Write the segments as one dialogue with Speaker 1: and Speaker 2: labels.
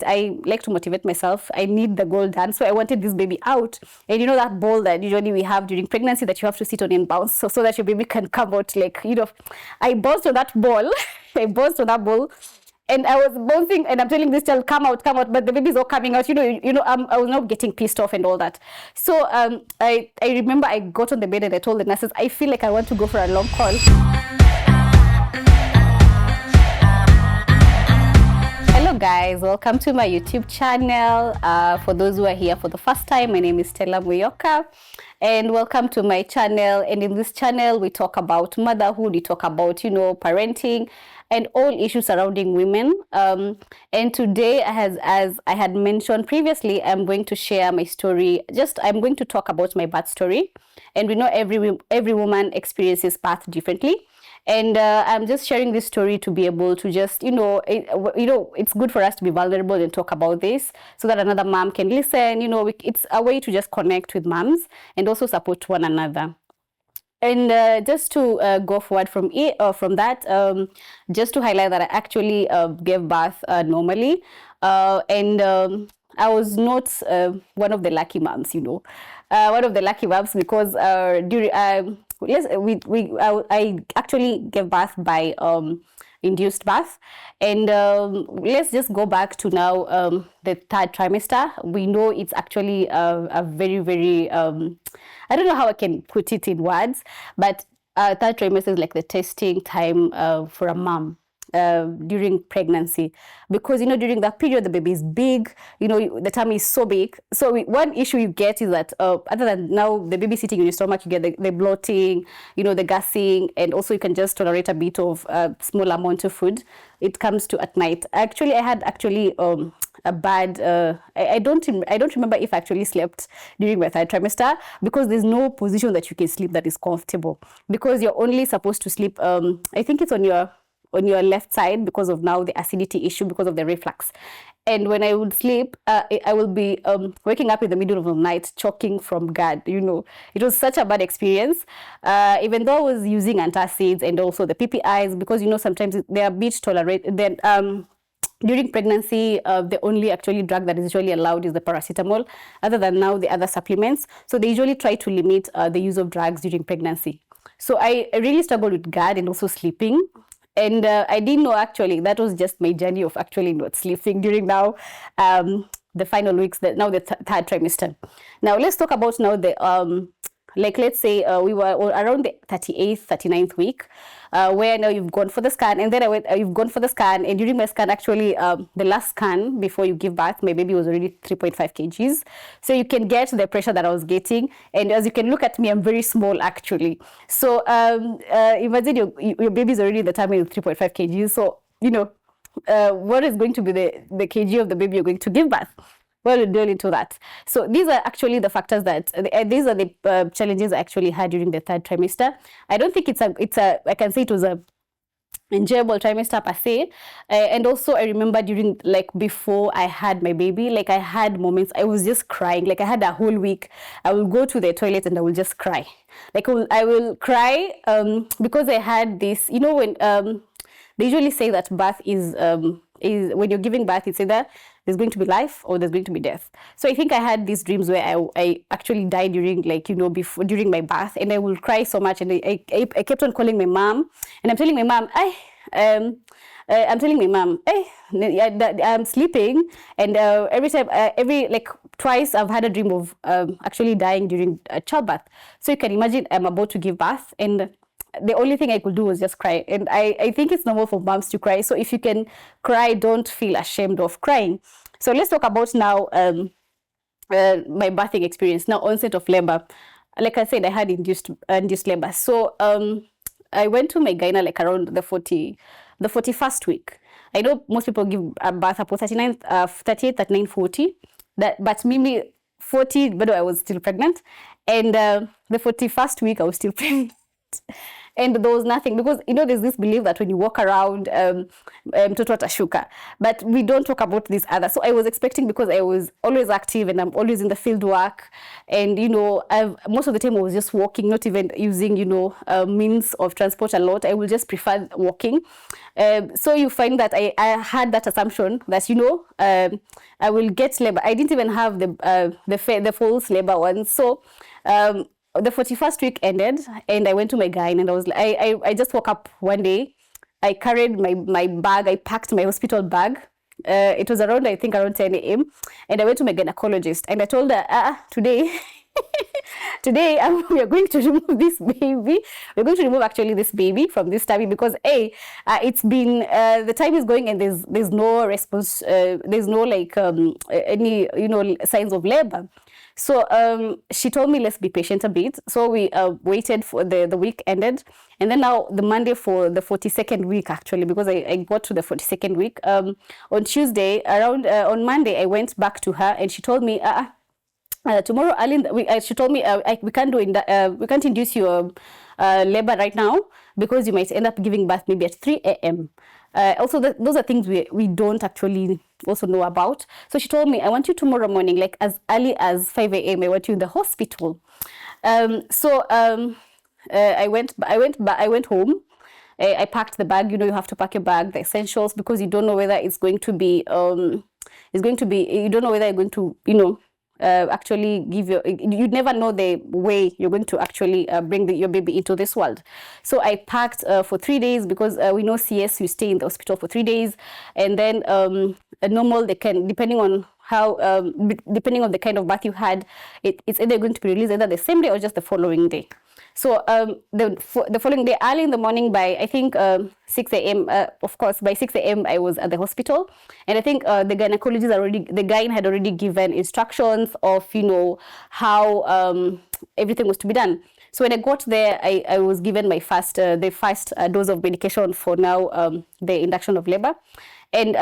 Speaker 1: I like to motivate myself. I need the goal done. So I wanted this baby out. And you know that ball that usually we have during pregnancy that you have to sit on and bounce so that your baby can come out, like, I bounced on that ball. I bounced on that ball. And I was bouncing and I'm telling this child, come out, but the baby's all coming out. I was not getting pissed off and all that. So I remember I got on the bed and I told the nurses, I feel like I want to go for a long call. Hello guys, welcome to my YouTube channel. For those who are here for the first time, my name is Stella Muyoka and welcome to my channel. And in this channel we talk about motherhood, we talk about parenting and all issues surrounding women. And today, as I had mentioned previously, I'm going to share my story. I'm going to talk about my birth story. And we know every woman experiences birth differently. And I'm just sharing this story to be able to just, it's good for us to be vulnerable and talk about this so that another mom can listen. It's a way to just connect with moms and also support one another. And just to go forward from that, just to highlight that I actually gave birth normally. And I was not one of the lucky moms, one of the lucky moms because I actually gave birth by induced birth. And let's just go back to now the third trimester. We know it's actually a very, very, I don't know how I can put it in words, but third trimester is like the testing time for a mom. During pregnancy, because during that period the baby is big, the tummy is so big. So one issue you get is that other than now the baby sitting in your stomach, you get the bloating, the gassing, and also you can just tolerate a bit of small amount of food. It comes to at night. Actually, I had a bad. I don't remember if I actually slept during my third trimester because there's no position that you can sleep that is comfortable, because you're only supposed to sleep. I think it's on your left side because of now the acidity issue, because of the reflux. And when I would sleep, I will be waking up in the middle of the night choking from GERD. It was such a bad experience. Even though I was using antacids and also the PPIs, because sometimes they are a bit tolerated. Then during pregnancy, the only actually drug that is usually allowed is the paracetamol, other than now the other supplements. So they usually try to limit the use of drugs during pregnancy. So I really struggled with GERD and also sleeping. And I didn't know, actually, that was just my journey of actually not sleeping during now the final weeks, now the third trimester. Now, let's talk about now the, let's say we were around the 38th, 39th week, where now you've gone for the scan, and then you've gone for the scan, and during my scan, actually, the last scan before you give birth, my baby was already 3.5 kgs. So you can get the pressure that I was getting, and as you can look at me, I'm very small, actually. So imagine your baby is already in the tummy with 3.5 kgs. So, what is going to be the kg of the baby you're going to give birth? Well, we'll delve into that. So these are actually the factors these are the challenges I actually had during the third trimester. I don't think I can say it was a enjoyable trimester per se. And also I remember during, before I had my baby, I had moments I was just crying. I had a whole week. I will go to the toilet and I will just cry. I will cry because I had this, when they usually say that birth is when you're giving birth, it's either there's going to be life or there's going to be death. So I think I had these dreams where I actually died during, during my birth, and I will cry so much. And I kept on calling my mom, and I'm telling my mom, I'm sleeping. And every time, twice I've had a dream of actually dying during childbirth. So you can imagine I'm about to give birth, and the only thing I could do was just cry. And I think it's normal for moms to cry. So if you can cry, don't feel ashamed of crying. So let's talk about now my birthing experience. Now, onset of labor. Like I said, I had induced labor. So I went to my gyna around the 41st week. I know most people give birth up to 38, 39, 40. But me 40, but I was still pregnant. And the 41st week, I was still pregnant. And there was nothing, because there's this belief that when you walk around, mtoto atashuka, but we don't talk about this other. So I was expecting, because I was always active and I'm always in the field work, and most of the time I was just walking, not even using means of transport a lot. I will just prefer walking. So you find that I had that assumption that I will get labor. I didn't even have the false labor one. So the 41st week ended, and I went to my gyne, and I just woke up one day. I carried my bag. I packed my hospital bag. It was around 10 a.m. And I went to my gynecologist, and I told her, today we are going to remove this baby. We're going to remove actually this baby from this tummy, because it's been the time is going, and there's no response. There's no any signs of labor. So she told me, let's be patient a bit. So we waited for the week ended, and then now the Monday for the 42nd week, actually, because I got to the 42nd week on Tuesday. Around on Monday, I went back to her, and she told me, tomorrow early she told me, we can't we can't induce your labor right now, because you might end up giving birth maybe at 3 a.m. Also, those are things we don't actually also know about. So she told me, I want you tomorrow morning, like as early as 5 a.m. I want you in the hospital. I went home. I packed the bag. You have to pack your bag, the essentials, because you don't know whether it's going to be you don't know whether you're going to actually you never know the way you're going to actually bring your baby into this world. So I packed for 3 days, because we know CS, you stay in the hospital for 3 days, and then a normal, they can, depending on how depending on the kind of birth you had, it's either going to be released either the same day or just the following day. So the following day, early in the morning, by I think 6 a.m. Of course, by 6 a.m. I was at the hospital, and I think the gyne had already given instructions of how everything was to be done. So when I got there, I was given my first dose of medication for now the induction of labor, and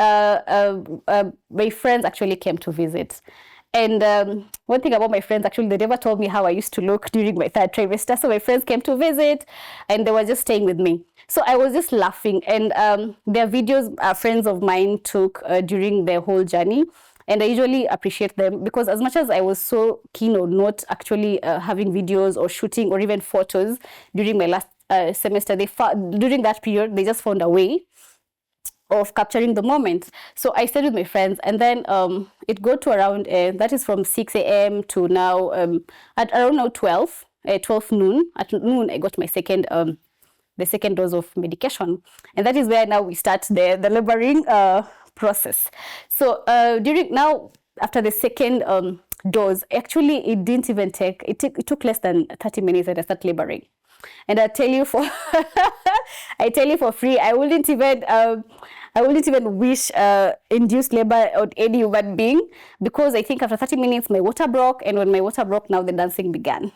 Speaker 1: my friends actually came to visit. And one thing about my friends, actually, they never told me how I used to look during my 3rd trimester. So my friends came to visit, and they were just staying with me. So I was just laughing. And there are videos friends of mine took during their whole journey. And I usually appreciate them, because as much as I was so keen on not actually having videos or shooting or even photos during my last semester, during that period, they just found a way of capturing the moment. So I stayed with my friends, and then it got to around that is from 6 a.m. to now at around now 12 noon. At noon, I got my second dose of medication, and that is where now we start the laboring process. So after the second dose, actually it didn't even take, it took less than 30 minutes and I started laboring. And I tell you for free, I wouldn't even wish induced labor on any human being, because I think after 30 minutes my water broke, and when my water broke, now the dancing began.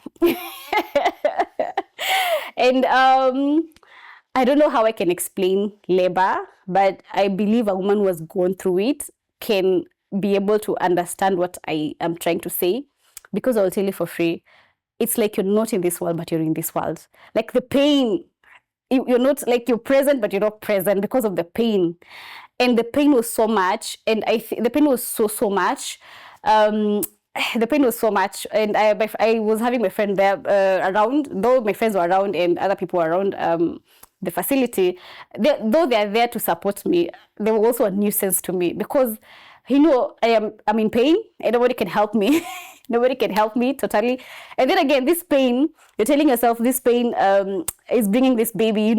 Speaker 1: And I don't know how I can explain labor, but I believe a woman who has gone through it can be able to understand what I am trying to say, because I'll tell you for free, it's like you're not in this world, but you're in this world. Like the pain, you're not, like you're present, but you're not present because of the pain. And the pain was so much, and the pain was so much. The pain was so much, and I was having my friend there around, though my friends were around and other people were around the facility. Though they are there to support me, they were also a nuisance to me, because I'm in pain and nobody can help me. Nobody can help me totally. And then again, this pain, you're telling yourself this pain is bringing this baby,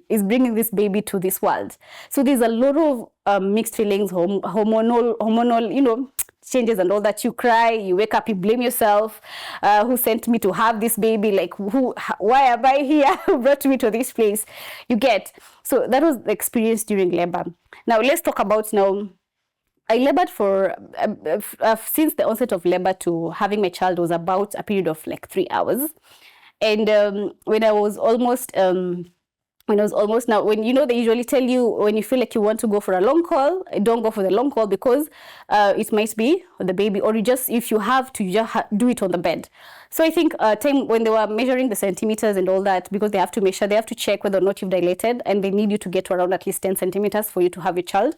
Speaker 1: is bringing this baby to this world. So there's a lot of mixed feelings, hormonal, changes and all that. You cry, you wake up, you blame yourself. Who sent me to have this baby? Like, why am I here? Who brought me to this place? You get. So that was the experience during labor. Now let's talk about I labored for, since the onset of labor to having my child was about a period of like 3 hours. And when I was almost when I was almost now, when they usually tell you when you feel like you want to go for a long call, don't go for the long call because it might be the baby, or if you have to, you just do it on the bed. So I think time when they were measuring the centimeters and all that, because they have to measure, they have to check whether or not you've dilated, and they need you to get to around at least 10 centimeters for you to have a child.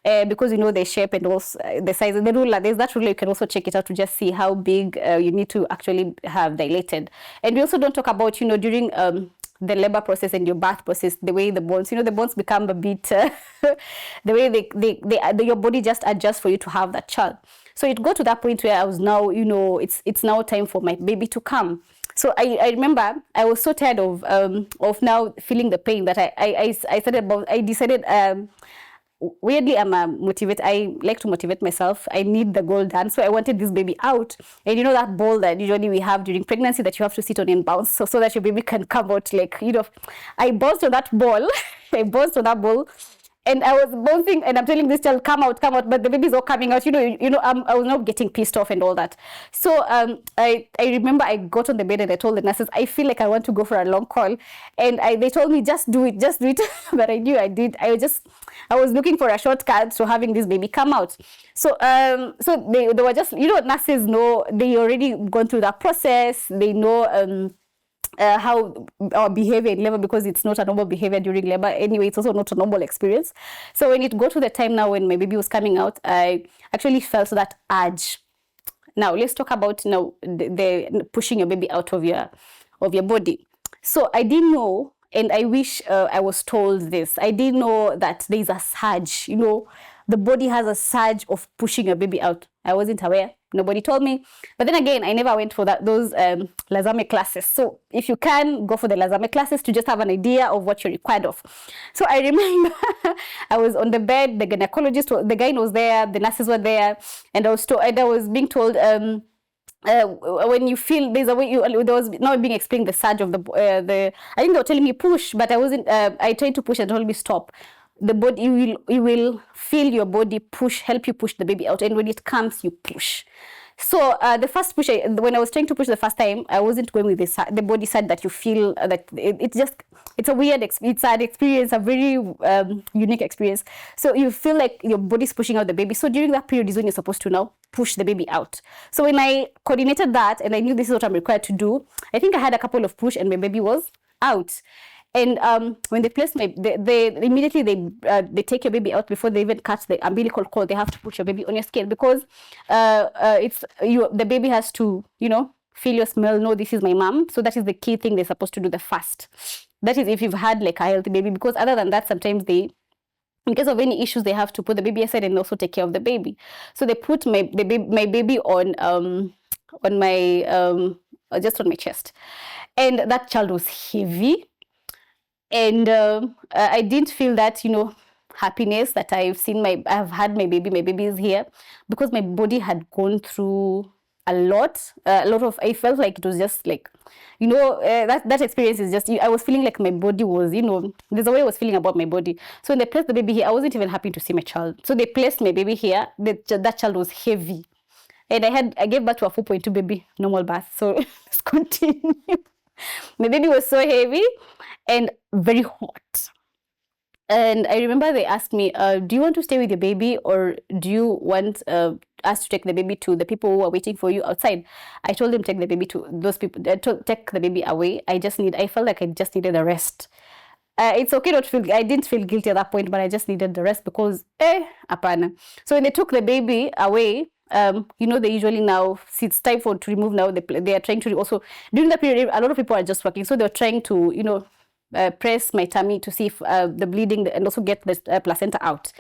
Speaker 1: Because the shape and also the size of the ruler, there's that ruler, you can also check it out to just see how big you need to actually have dilated. And we also don't talk about, during the labor process and your birth process, the way the bones, the bones become a bit, the way your body just adjusts for you to have that child. So it got to that point where I was now, it's now time for my baby to come. So I remember I was so tired of now feeling the pain that I decided, weirdly, I like to motivate myself. I need the goal done. So I wanted this baby out. And that ball that usually we have during pregnancy that you have to sit on and bounce so that your baby can come out, I bounced on that ball. I bounced on that ball. And I was bouncing, and I'm telling this child, come out, but the baby's all coming out. I was not getting pissed off and all that. So I remember I got on the bed and I told the nurses, I feel like I want to go for a long call. And they told me, just do it. But I knew I did. I was looking for a shortcut to having this baby come out. So they were just, nurses know, they already gone through that process. They know how our behavior in labor, because it's not a normal behavior during labor. Anyway, it's also not a normal experience. So when it got to the time now when my baby was coming out, I actually felt that urge. Now let's talk about the pushing your baby out of your body. So I didn't know, and I wish I was told this. I didn't know that there is a surge. The body has a surge of pushing your baby out. I wasn't aware. Nobody told me. But then again, I never went for those Lazame classes. So if you can, go for the Lazame classes to just have an idea of what you're required of. So I remember I was on the bed, the gynecologist, the guy was there, the nurses were there, and I was being told, when you feel there's a way, there was not being explained the surge of I think they were telling me push, but I wasn't. I tried to push and told me stop. The body, you will feel your body help you push the baby out, and when it comes, you push. So the first push, when I was trying to push the first time, I wasn't going with the body side that you feel that it's a weird, it's an experience, a very unique experience. So you feel like your body's pushing out the baby. So during that period is when you're supposed to now push the baby out. So when I coordinated that and I knew this is what I'm required to do, I think I had a couple of push and my baby was out. And when they place they immediately they take your baby out before they even cut the umbilical cord. They have to put your baby on your scale because the baby has to feel your smell, know this is my mom. So that is the key thing they're supposed to do the first. That is if you've had like a healthy baby, because other than that, sometimes in case of any issues, they have to put the baby aside and also take care of the baby. So they put my baby on my just on my chest, and that child was heavy. And I didn't feel that, happiness that I've had my baby. My baby is here because my body had gone through a lot of, I felt like it was just like, that experience is just, I was feeling like my body was, there's a way I was feeling about my body. So when they placed the baby here, I wasn't even happy to see my child. So they placed my baby here. That child was heavy. And I gave birth to a 4.2 baby, normal birth. So let's continue. My baby was so heavy and very hot. And I remember they asked me, do you want to stay with your baby, or do you want us to take the baby to the people who are waiting for you outside? I told them take the baby to those people, take the baby away. I felt like I just needed a rest. It's okay not to feel, I didn't feel guilty at that point, but I just needed the rest because, apana. So when they took the baby away, they usually now, it's time to remove now, they are trying to also, during the period, a lot of people are just working, so they're trying to, press my tummy to see if the bleeding, and also get the placenta out.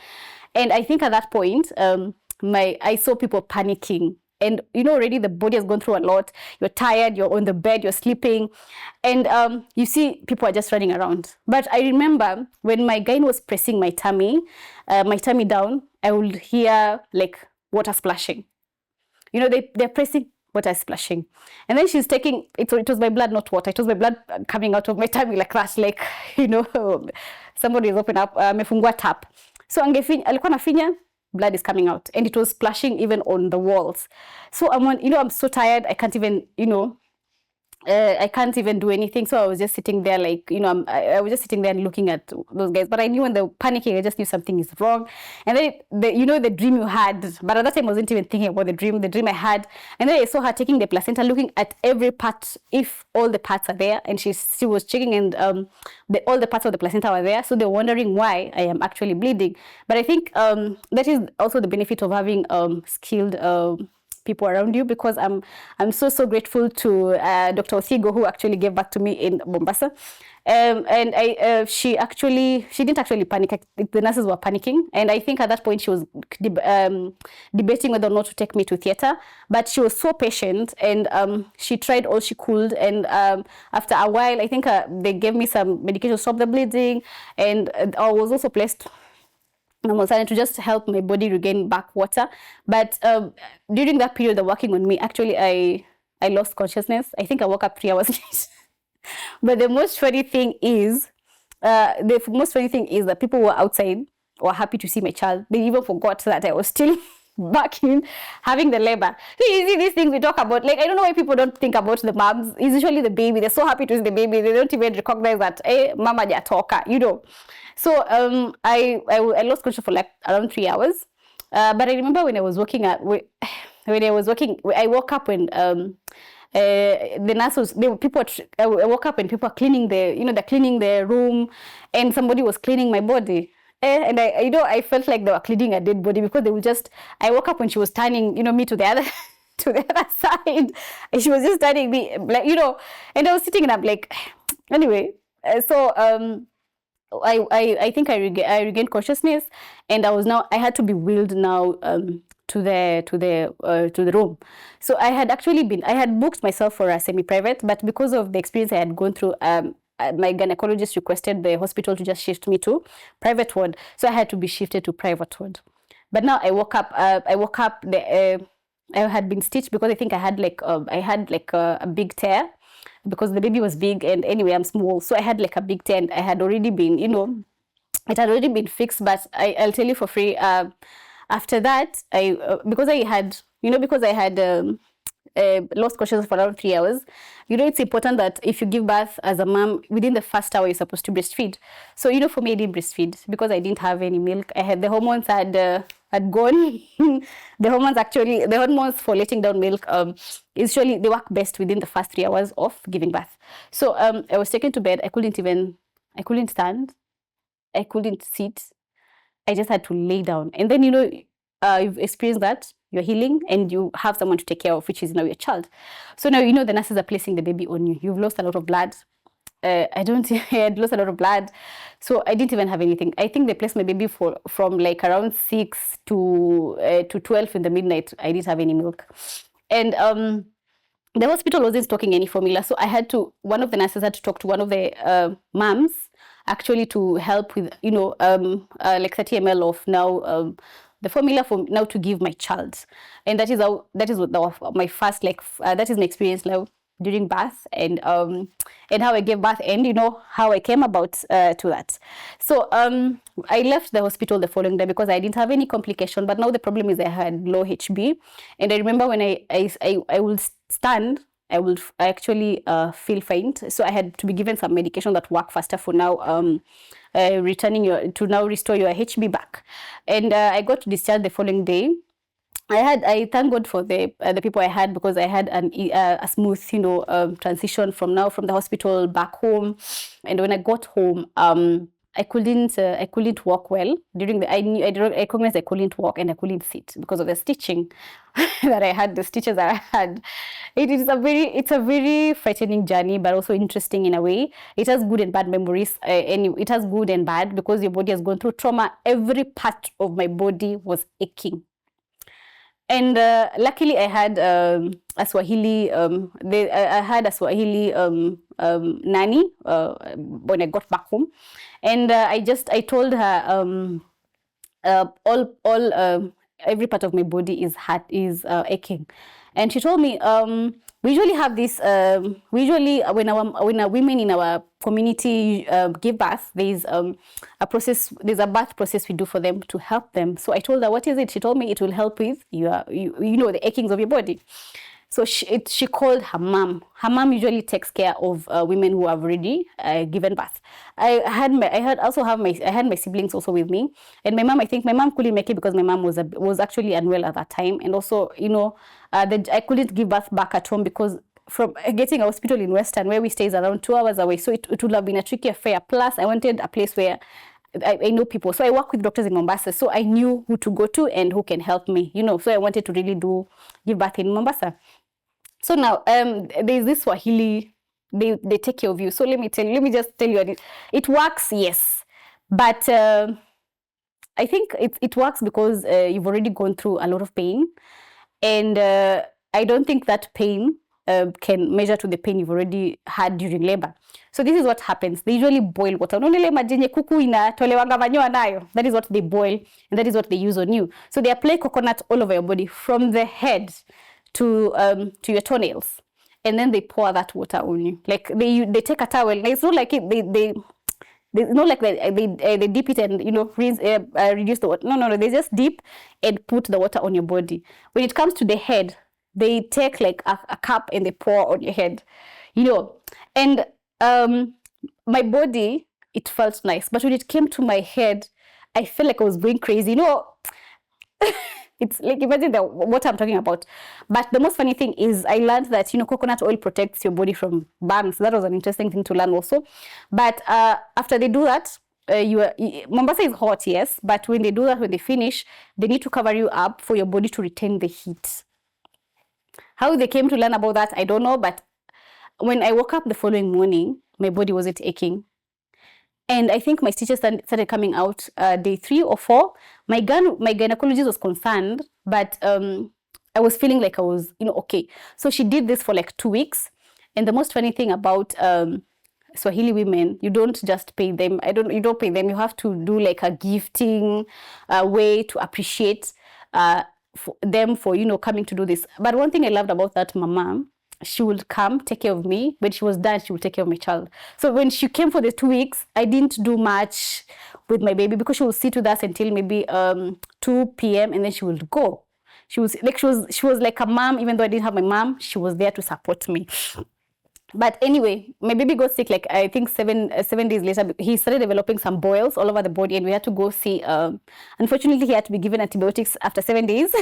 Speaker 1: And I think at that point, I saw people panicking. And already the body has gone through a lot. You're tired, you're on the bed, you're sleeping. And you see people are just running around. But I remember when my gyne was pressing my tummy down, I would hear like water splashing. They're pressing, water splashing. And then she's taking, it was my blood, not water. It was my blood coming out of my tummy like that. Like, somebody is open up, amefungua tap. So alikuwa nafinya, blood is coming out, and it was splashing even on the walls. So I'm so tired, I can't even I can't even do anything. So I was just sitting there, like, I was just sitting there and looking at those guys. But I knew when they were panicking, I just knew something is wrong. And then, the dream you had, but at that time I wasn't even thinking about the dream I had. And then I saw her taking the placenta, looking at every part, if all the parts are there. And she was checking, and all the parts of the placenta were there. So they were wondering why I am actually bleeding. But I think that is also the benefit of having skilled people around you, because I'm so grateful to Dr. Othigo, who actually gave birth to me in Mombasa. And she didn't actually panic. The nurses were panicking, and I think at that point she was debating whether or not to take me to theater. But she was so patient, and she tried all she could. And after a while, I think they gave me some medication to stop the bleeding, and I was also placed to just help my body regain back water. But during that period of working on me, actually I lost consciousness. I think I woke up 3 hours late. But the most funny thing is that people were outside, were happy to see my child. They even forgot that I was still back in having the labor. So you see these things we talk about, like, I don't know why people don't think about the moms. It's usually the baby. They're so happy to see the baby. They don't even recognize that, hey, mama jatoka, So I lost control for like around 3 hours. But I remember when I was working, I woke up when the nurses, I woke up and people are cleaning they're cleaning the room, and somebody was cleaning my body. And I felt like they were cleaning a dead body, because I woke up when she was turning, me to the other to the other side, and she was just turning me, like, and I was sitting and I'm like, anyway, so I think I regained consciousness, and I had to be wheeled now to the room. So I had booked myself for a semi-private, but because of the experience I had gone through, my gynecologist requested the hospital to just shift me to private ward, so I had to be shifted to private ward. But now I woke up. I had been stitched, because I think I had a big tear, because the baby was big, and anyway I'm small, so I had like a big tear, and I had already been, it had already been fixed. But I'll tell you for free. After that, because I had lost consciousness for around 3 hours. It's important that if you give birth as a mom, within the first hour, you're supposed to breastfeed. So, for me, I didn't breastfeed because I didn't have any milk. The hormones had gone. The hormones for letting down milk, usually they work best within the first 3 hours of giving birth. So I was taken to bed. I couldn't stand. I couldn't sit. I just had to lay down. And then, you've experienced that. You're healing, and you have someone to take care of, which is now your child. So now, the nurses are placing the baby on you. You've lost a lot of blood. I had lost a lot of blood. So I didn't even have anything. I think they placed my baby from like around 6 to 12 in the midnight. I didn't have any milk. And the hospital wasn't stocking any formula. So one of the nurses had to talk to one of the moms, actually, to help with, like 30 ml of now, the formula for now to give my child. And that is what my first, that is my experience now during birth, and how I gave birth, and how I came about to that. So I left the hospital the following day because I didn't have any complication, but now the problem is I had low HB. And I remember when I would stand, I actually feel faint. So I had to be given some medication that work faster for now, restore your HB back. And I got discharged the following day. I thank God for the people I had, because I had a smooth, transition from the hospital back home. And when I got home, I couldn't walk well. I recognized I couldn't walk, and I couldn't sit because of the stitching that I had, the stitches that I had. It's a very frightening journey, but also interesting in a way. It has good and bad memories, and it has good and bad because your body has gone through trauma. Every part of my body was aching. And luckily, I had a Swahili. I had a Swahili nanny when I got back home, and I told her every part of my body is aching, and she told me we usually have this. When our women in our community give birth, there's a process. There's a birth process we do for them to help them. So I told her, what is it? She told me it will help with the achings of your body. So she called her mom. Her mom usually takes care of women who have already given birth. I had my siblings also with me, and my mom. I think my mom couldn't make it because my mom was actually unwell at that time, and also I couldn't give birth back at home because from getting a hospital in Western where we stay is around 2 hours away. So it would have been a tricky affair. Plus, I wanted a place where I know people. So I work with doctors in Mombasa. So I knew who to go to and who can help me, So I wanted to really give birth in Mombasa. So now there's this Swahili, they take care of you. So let me just tell you, it works, yes. But I think it works because you've already gone through a lot of pain. And I don't think that pain can measure to the pain you've already had during labor. So this is what happens. They usually boil water. That is what they boil, and that is what they use on you. So they apply coconut all over your body, from the head to your toenails, and then they pour that water on you. Like they take a towel. It's not like they not like they dip it and rinse, reduce the water. No. They just dip and put the water on your body. When it comes to the head, they take like a cup and they pour on your head, And my body, it felt nice, but when it came to my head, I felt like I was going crazy. It's like, imagine what I'm talking about. But the most funny thing is I learned that, coconut oil protects your body from burns. That was an interesting thing to learn also. But after they do that, Mombasa is hot, yes. But when they do that, when they finish, they need to cover you up for your body to retain the heat. How they came to learn about that, I don't know. But when I woke up the following morning, my body wasn't aching. And I think my stitches started coming out day 3 or 4. My gynecologist was concerned, but I was feeling like I was, okay. So she did this for like 2 weeks. And the most funny thing about Swahili women, you don't just pay them. You don't pay them. You have to do like a gifting way to appreciate them for coming to do this. But one thing I loved about that mama, she would come take care of me. When she was done, she would take care of my child. So when she came for the 2 weeks, I didn't do much with my baby because she would sit with us until maybe 2 p.m. and then she would go. She was like a mom. Even though I didn't have my mom, she was there to support me. But anyway, my baby got sick, like I think 7 days later. He started developing some boils all over the body, and we had to go see. Unfortunately, he had to be given antibiotics after 7 days.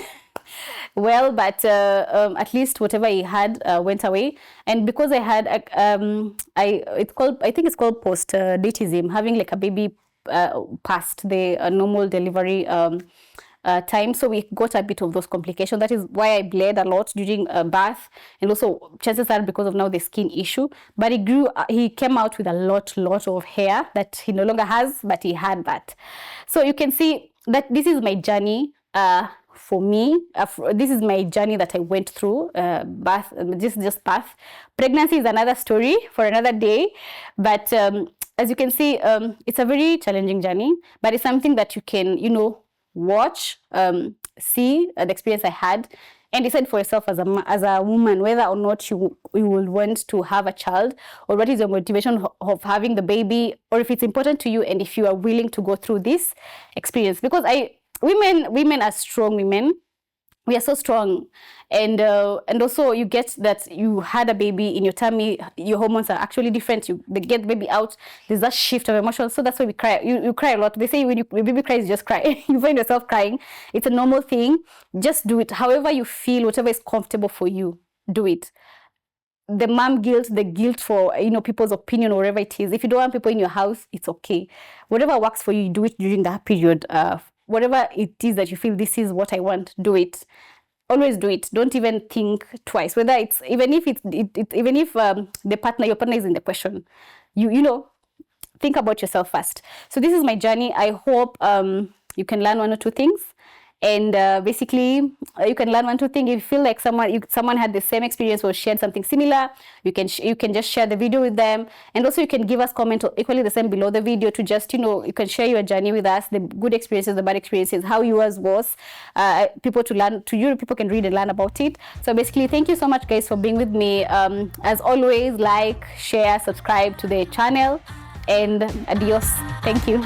Speaker 1: Well, but at least whatever he had went away. And because I had, I think it's called postdatism, having like a baby past the normal delivery time. So we got a bit of those complications. That is why I bled a lot during birth, and also chances are because of now the skin issue. But he came out with a lot of hair that he no longer has, but he had that. So you can see that this is my journey. For me, this is my journey that I went through. Birth, just birth. Pregnancy is another story for another day. But as you can see, it's a very challenging journey. But it's something that you can, watch, see the experience I had, and decide for yourself as a woman whether or not you will want to have a child, or what is your motivation of having the baby, or if it's important to you, and if you are willing to go through this experience. Because women are strong women. We are so strong, and also you get that you had a baby in your tummy. Your hormones are actually different. They get the baby out. There's that shift of emotions. So that's why we cry. You cry a lot. They say when your baby cries, just cry. You find yourself crying. It's a normal thing. Just do it. However you feel, whatever is comfortable for you, do it. The mom guilt, the guilt for people's opinion or whatever it is. If you don't want people in your house, it's okay. Whatever works for you, you do it during that period. Whatever it is that you feel, this is what I want, do it. Always do it. Don't even think twice. Whether it's even if your partner is in the question, you think about yourself first. So this is my journey. I hope you can learn 1 or 2 things. And basically, you can learn 1 or 2 things. If you feel like someone had the same experience or shared something similar, you can just share the video with them. And also you can give us comment equally the same below the video to just, you can share your journey with us, the good experiences, the bad experiences, how yours was. People can read and learn about it. So basically, thank you so much, guys, for being with me. As always, like, share, subscribe to the channel, and adios. Thank you.